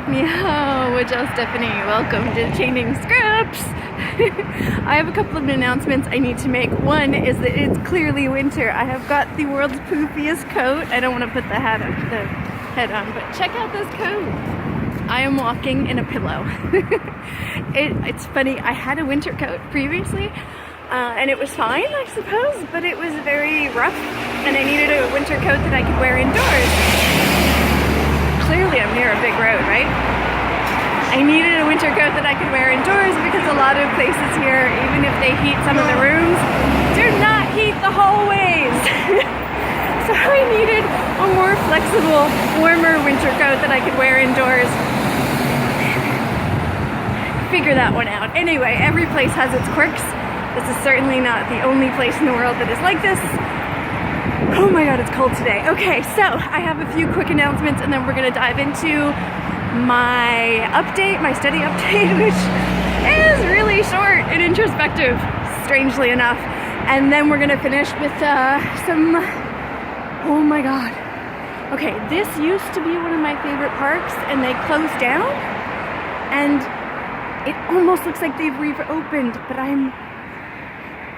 Meow, Wajal Stephanie, welcome to Changing Scripts. I have a couple of announcements I need to make. One is that it's clearly winter. I have got the world's poofiest coat. I don't want to put the head on, but check out this coat. I am walking in a pillow. It's funny, I had a winter coat previously, and it was fine, I suppose, but it was very rough, and I needed a winter coat that I could wear indoors. Clearly I'm near a big road, right? I needed a winter coat that I could wear indoors because a lot of places here, even if they heat some of the rooms, do not heat the hallways. So I needed a more flexible, warmer winter coat that I could wear indoors. Figure that one out. Anyway, every place has its quirks. This is certainly not the only place in the world that is like this. Oh my god, it's cold today. Okay, so I have a few quick announcements and then we're gonna dive into my update, my study update, which is really short and introspective, strangely enough. And then we're gonna finish with some, oh my god. Okay, this used to be one of my favorite parks and they closed down and it almost looks like they've reopened, but I'm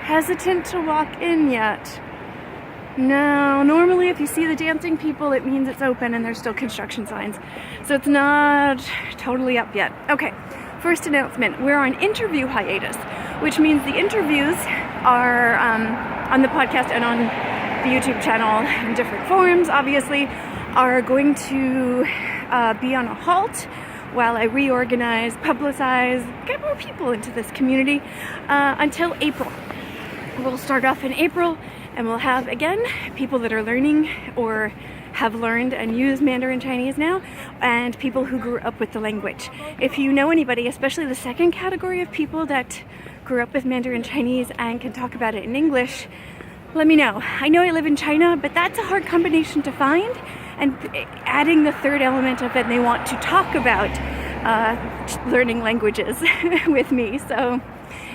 hesitant to walk in yet. No, normally if you see the dancing people, it means it's open and there's still construction signs. So it's not totally up yet. Okay, first announcement. We're on interview hiatus, which means the interviews are on the podcast and on the YouTube channel in different forms, obviously, are going to be on a halt while I reorganize, publicize, get more people into this community until April. We'll start off in April. And we'll have, again, people that are learning or have learned and use Mandarin Chinese now, and people who grew up with the language. If you know anybody, especially the second category of people that grew up with Mandarin Chinese and can talk about it in English, let me know. I know I live in China, but that's a hard combination to find. And adding the third element of it, they want to talk about learning languages with me. So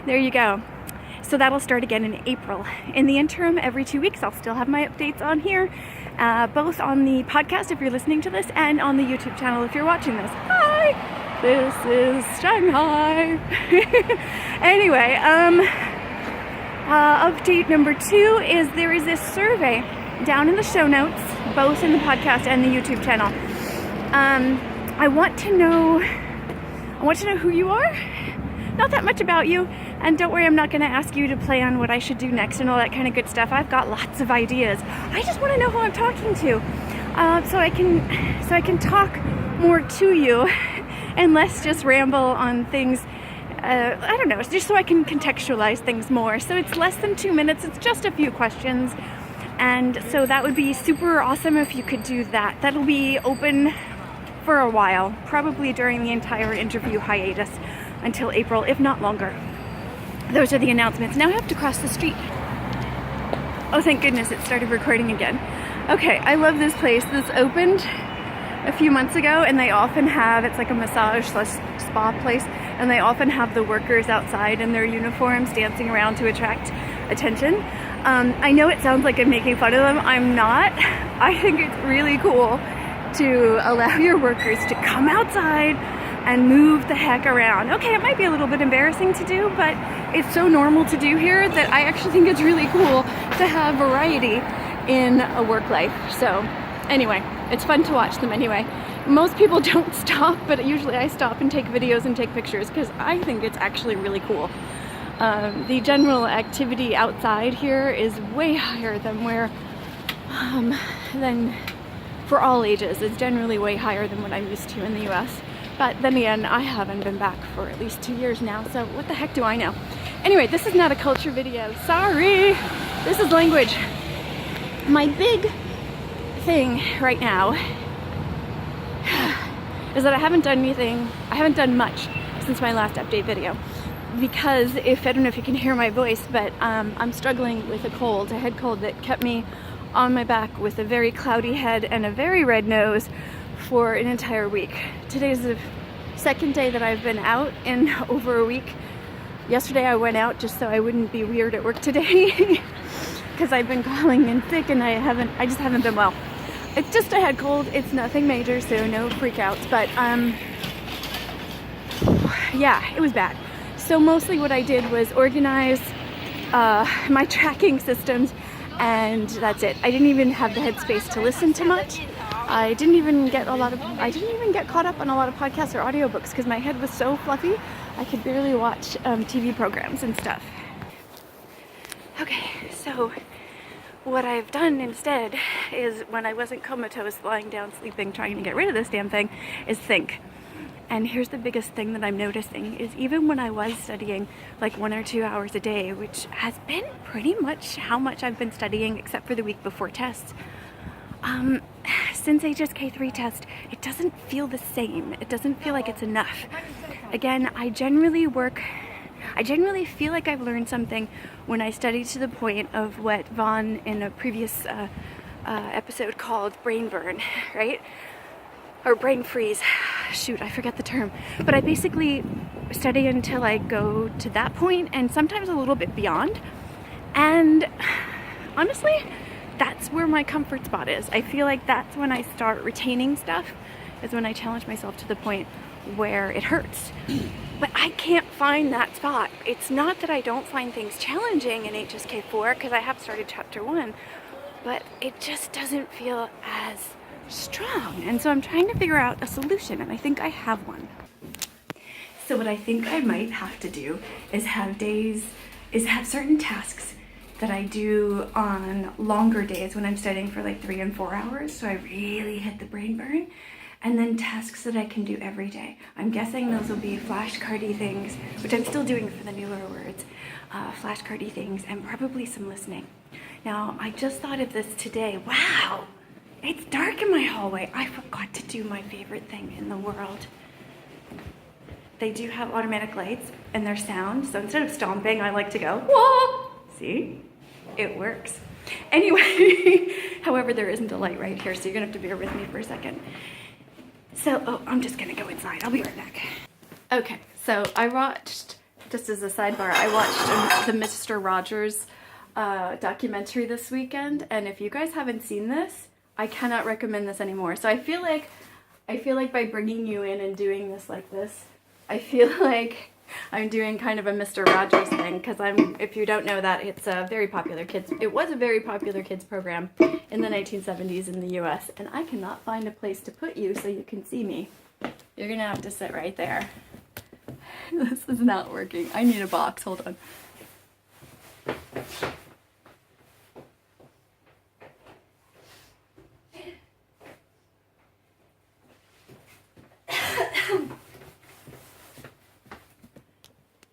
there you go. So that'll start again in April. In the interim, every 2 weeks, I'll still have my updates on here, both on the podcast if you're listening to this, and on the YouTube channel if you're watching this. Hi, this is Shanghai. Anyway, update number 2 is there is this survey down in the show notes, both in the podcast and the YouTube channel. I want to know who you are. Not that much about you, and don't worry, I'm not going to ask you to play on what I should do next and all that kind of good stuff. I've got lots of ideas. I just want to know who I'm talking to, so I can talk more to you and less just ramble on things. I don't know, just so I can contextualize things more. So it's less than 2 minutes. It's just a few questions, and so that would be super awesome if you could do that. That'll be open for a while, probably during the entire interview hiatus. Until April, if not longer. Those are the announcements. Now I have to cross the street. Oh, thank goodness it started recording again. Okay, I love this place. This opened a few months ago, and they often have, it's like a massage/spa place, and they often have the workers outside in their uniforms dancing around to attract attention. I know it sounds like I'm making fun of them. I'm not. I think it's really cool to allow your workers to come outside and move the heck around. Okay, it might be a little bit embarrassing to do, but it's so normal to do here that I actually think it's really cool to have variety in a work life. So anyway, it's fun to watch them anyway. Most people don't stop, but usually I stop and take videos and take pictures because I think it's actually really cool. The general activity outside here is way higher than than for all ages. It's generally way higher than what I'm used to in the US. But then again, I haven't been back for at least 2 years now, so what the heck do I know? Anyway, this is not a culture video. Sorry! This is language. My big thing right now is that I haven't done much since my last update video. Because I don't know if you can hear my voice, but I'm struggling with a head cold that kept me on my back with a very cloudy head and a very red nose for an entire week. Today's the second day that I've been out in over a week. Yesterday I went out just so I wouldn't be weird at work today because I've been calling in sick and I just haven't been well. It's just a head cold. It's nothing major, so no freakouts. But yeah, it was bad. So mostly what I did was organize my tracking systems, and that's it. I didn't even have the headspace to listen to much. I didn't even get caught up on a lot of podcasts or audiobooks because my head was so fluffy I could barely watch TV programs and stuff. Okay, so what I've done instead is, when I wasn't comatose, lying down, sleeping, trying to get rid of this damn thing, is think. And here's the biggest thing that I'm noticing is, even when I was studying like 1 or 2 hours a day, which has been pretty much how much I've been studying except for the week before tests, since HSK 3 test, it doesn't feel the same. It doesn't feel like it's enough. Again, I generally feel like I've learned something when I study to the point of what Vaughn in a previous episode called brain burn, right? Or brain freeze. Shoot, I forget the term. But I basically study until I go to that point, and sometimes a little bit beyond. And honestly, that's where my comfort spot is. I feel like that's when I start retaining stuff, is when I challenge myself to the point where it hurts. But I can't find that spot. It's not that I don't find things challenging in HSK 4, because I have started chapter 1, but it just doesn't feel as strong. And so I'm trying to figure out a solution, and I think I have one. So what I think I might have to do is have certain tasks that I do on longer days when I'm studying for like 3 and 4 hours, so I really hit the brain burn, and then tasks that I can do every day. I'm guessing those will be flashcardy things, which I'm still doing for the newer words, flashcardy things, and probably some listening. Now, I just thought of this today. Wow, it's dark in my hallway. I forgot to do my favorite thing in the world. They do have automatic lights and their sound, so instead of stomping, I like to go, whoa! See? It works. Anyway, however, there isn't a light right here, so you're gonna have to bear with me for a second. So, I'm just gonna go inside. I'll be right back. Okay, so I watched, just as a sidebar, I watched the Mr. Rogers documentary this weekend, and if you guys haven't seen this, I cannot recommend this anymore. So I feel like by bringing you in and doing this like this, I feel like I'm doing kind of a Mr. Rogers thing, because if you don't know that, it was a very popular kids program in the 1970s in the US, and I cannot find a place to put you so you can see me. You're gonna have to sit right there. This is not working. I need a box, hold on.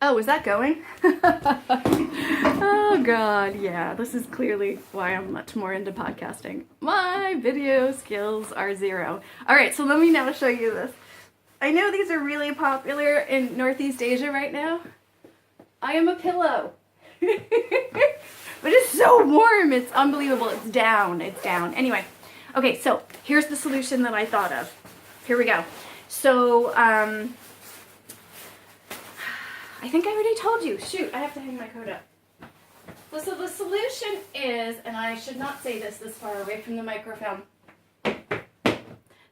Oh, is that going? Oh god, yeah, this is clearly why I'm much more into podcasting. My video skills are 0. Alright, so let me now show you this. I know these are really popular in Northeast Asia right now. I am a pillow. But it's so warm, it's unbelievable. It's down. Anyway, okay, so here's the solution that I thought of. Here we go. So, I think I already told you. Shoot, I have to hang my coat up. So the solution is, and I should not say this far away from the microphone.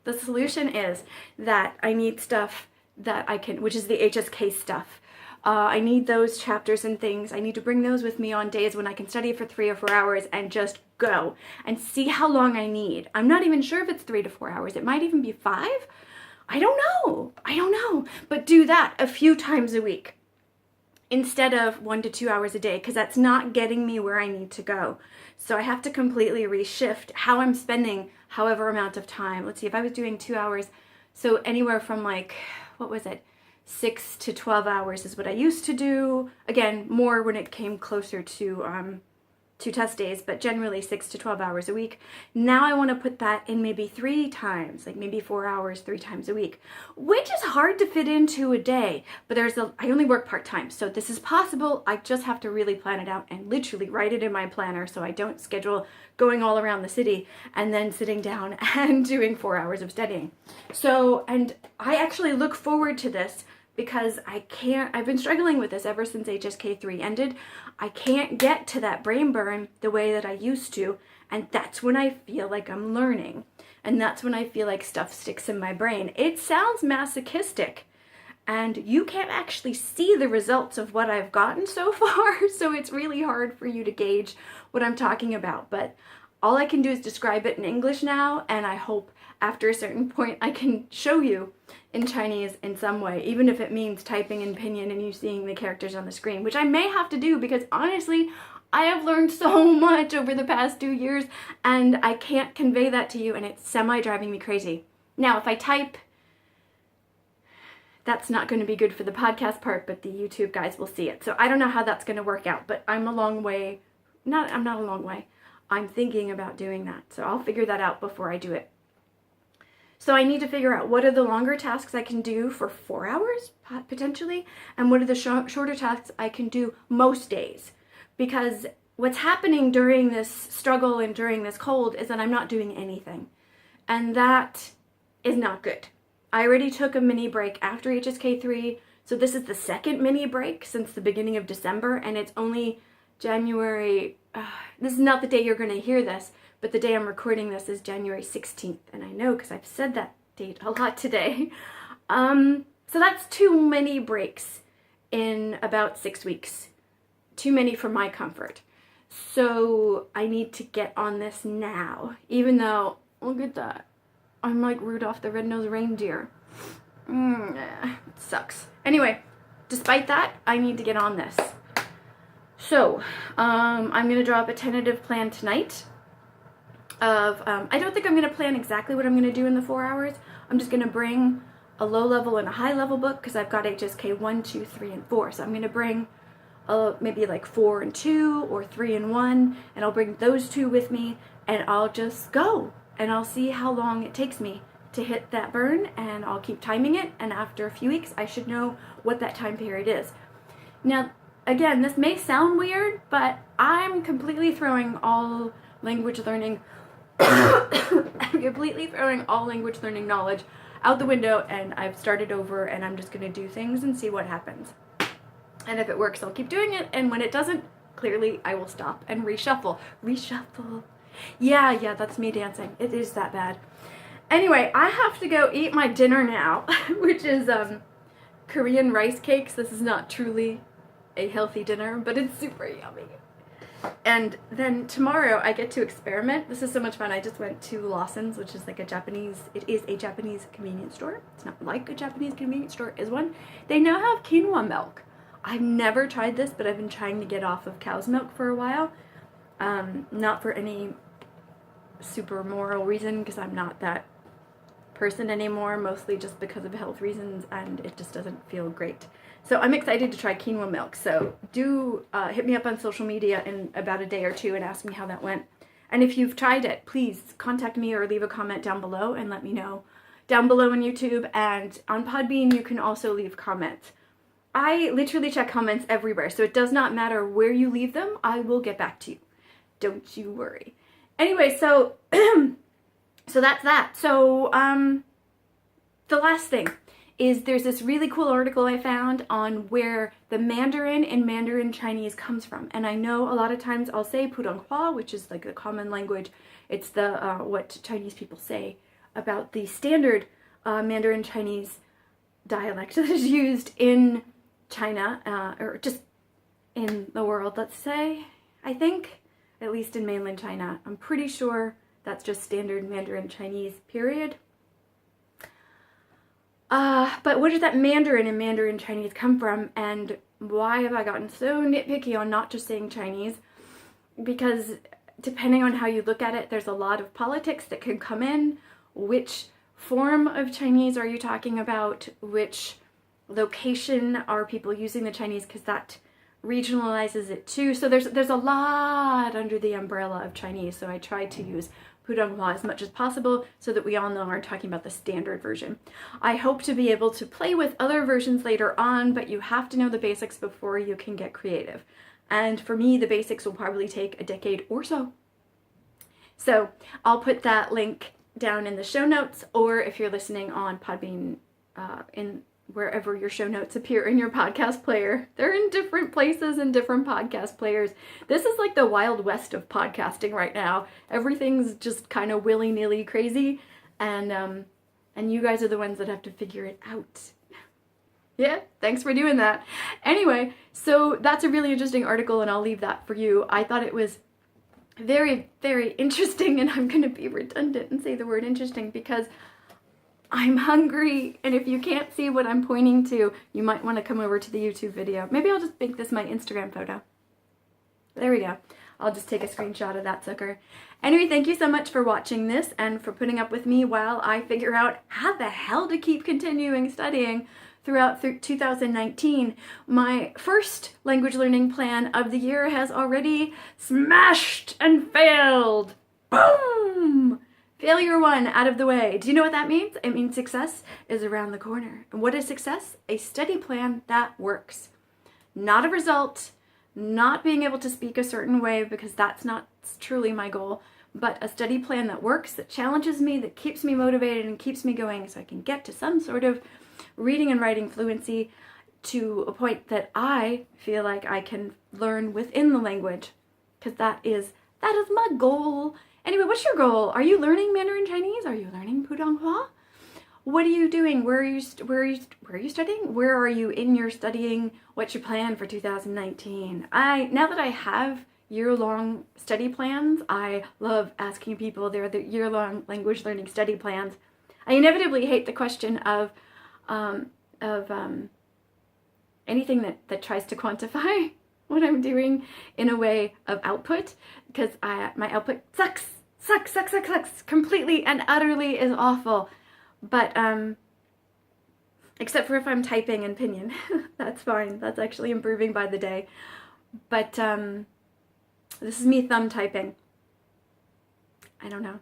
The solution is that I need stuff that I can, which is the HSK stuff. I need those chapters and things. I need to bring those with me on days when I can study for 3 or 4 hours and just go and see how long I need. I'm not even sure if it's 3 to 4 hours. It might even be 5. I don't know. But do that a few times a week, instead of 1 to 2 hours a day, because that's not getting me where I need to go. So I have to completely reshift how I'm spending however amount of time. Let's see, if I was doing 2 hours, so anywhere from like, 6 to 12 hours is what I used to do. Again, more when it came closer to test days, but generally 6 to 12 hours a week. Now I want to put that in maybe 3 times, like maybe 4 hours, 3 times a week, which is hard to fit into a day, but I only work part-time, so this is possible. I just have to really plan it out and literally write it in my planner so I don't schedule going all around the city and then sitting down and doing 4 hours of studying. So, and I actually look forward to this, because I've been struggling with this ever since HSK 3 ended. I can't get to that brain burn the way that I used to, and that's when I feel like I'm learning, and that's when I feel like stuff sticks in my brain. It sounds masochistic, and you can't actually see the results of what I've gotten so far, so it's really hard for you to gauge what I'm talking about. But all I can do is describe it in English now, and I hope after a certain point I can show you in Chinese in some way, even if it means typing in pinyin and you seeing the characters on the screen, which I may have to do because honestly, I have learned so much over the past 2 years and I can't convey that to you, and it's semi-driving me crazy. Now, if I type, that's not going to be good for the podcast part, but the YouTube guys will see it. So I don't know how that's going to work out, but I'm a long way, I'm not a long way. I'm thinking about doing that. So I'll figure that out before I do it. So I need to figure out what are the longer tasks I can do for 4 hours, potentially, and what are the shorter tasks I can do most days. Because what's happening during this struggle and during this cold is that I'm not doing anything. And that is not good. I already took a mini break after HSK 3, so this is the second mini break since the beginning of December, and it's only January, this is not the day you're going to hear this, but the day I'm recording this is January 16th, and I know because I've said that date a lot today. So that's too many breaks in about 6 weeks. Too many for my comfort. So I need to get on this now, even though, look at that, I'm like Rudolph the Red-Nosed Reindeer. It sucks. Anyway, despite that, I need to get on this. So, I'm going to draw up a tentative plan tonight of, I don't think I'm going to plan exactly what I'm going to do in the 4 hours. I'm just going to bring a low level and a high level book because I've got HSK 1, 2, 3, and 4. So I'm going to bring maybe like 4 and 2 or 3 and 1, and I'll bring those 2 with me, and I'll just go, and I'll see how long it takes me to hit that burn, and I'll keep timing it, and after a few weeks I should know what that time period is. Now, again, this may sound weird, but I'm completely throwing all language learning knowledge out the window, and I've started over, and I'm just going to do things and see what happens. And if it works, I'll keep doing it, and when it doesn't, clearly I will stop and reshuffle. Reshuffle. Yeah, that's me dancing. It is that bad. Anyway, I have to go eat my dinner now, which is Korean rice cakes. This is not truly a healthy dinner, but it's super yummy. And then tomorrow I get to experiment. This is so much fun. I just went to Lawson's, which is like a Japanese, it is a Japanese convenience store. It's not like a Japanese convenience store is one. They now have quinoa milk. I've never tried this, but I've been trying to get off of cow's milk for a while. Not for any super moral reason, because I'm not that person anymore, mostly just because of health reasons, and it just doesn't feel great. So I'm excited to try quinoa milk. So do hit me up on social media in about a day or two and ask me how that went. And if you've tried it, please contact me or leave a comment down below and let me know. Down below on YouTube and on Podbean, you can also leave comments. I literally check comments everywhere, so it does not matter where you leave them, I will get back to you. Don't you worry. Anyway, so so that's that. So the last thing is there's this really cool article I found on where the Mandarin in Mandarin Chinese comes from. And I know a lot of times I'll say Putonghua, which is like the common language. It's the what Chinese people say about the standard Mandarin Chinese dialect that is used in China, or just in the world, let's say, I think, at least in mainland China. I'm pretty sure that's just standard Mandarin Chinese, period. But where did that Mandarin and Mandarin Chinese come from, and why have I gotten so nitpicky on not just saying Chinese? Because depending on how you look at it, there's a lot of politics that can come in. Which form of Chinese are you talking about? Which location are people using the Chinese? Because that regionalizes it too. So there's a lot under the umbrella of Chinese. So I try to use Putonghua as much as possible so that we all know we're talking about the standard version. I hope to be able to play with other versions later on, but you have to know the basics before you can get creative. And for me, the basics will probably take a decade or so. So I'll put that link down in the show notes, or if you're listening on Podbean, in wherever your show notes appear in your podcast player. They're in different places and different podcast players. This is like the Wild West of podcasting right now. Everything's just kind of willy-nilly crazy, and you guys are the ones that have to figure it out. Yeah, thanks for doing that. Anyway, so that's a really interesting article and I'll leave that for you. I thought it was very, very interesting, and I'm going to be redundant and say the word interesting because I'm hungry, and if you can't see what I'm pointing to, you might want to come over to the YouTube video. Maybe I'll just make this my Instagram photo. There we go. I'll just take a screenshot of that sucker. Anyway, thank you so much for watching this and for putting up with me while I figure out how the hell to keep continuing studying throughout 2019. My first language learning plan of the year has already smashed and failed. Boom! Failure 1 out of the way. Do you know what that means? It means success is around the corner. And what is success? A study plan that works. Not a result, not being able to speak a certain way because that's not truly my goal, but a study plan that works, that challenges me, that keeps me motivated and keeps me going so I can get to some sort of reading and writing fluency to a point that I feel like I can learn within the language, because that is my goal. Anyway, what's your goal? Are you learning Mandarin Chinese? Are you learning Putonghua? What are you doing? Where are you studying? Where are you in your studying? What's your plan for 2019? Now that I have year-long study plans, I love asking people their year-long language learning study plans. I inevitably hate the question of anything that tries to quantify what I'm doing in a way of output, because my output sucks completely and utterly is awful. But except for if I'm typing in Pinyin, that's fine. That's actually improving by the day. But this is me thumb typing. I don't know.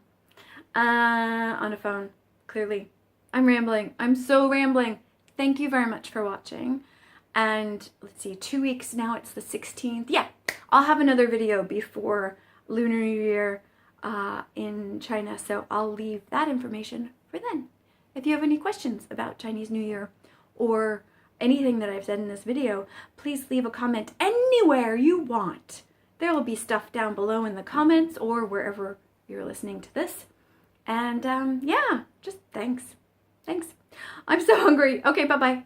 On a phone, clearly. I'm rambling. I'm so rambling. Thank you very much for watching. And let's see, 2 weeks now, it's the 16th. Yeah, I'll have another video before Lunar New Year in China, so I'll leave that information for then. If you have any questions about Chinese New Year or anything that I've said in this video, please leave a comment anywhere you want. There will be stuff down below in the comments or wherever you're listening to this. And yeah, just thanks. I'm so hungry. Okay, bye-bye.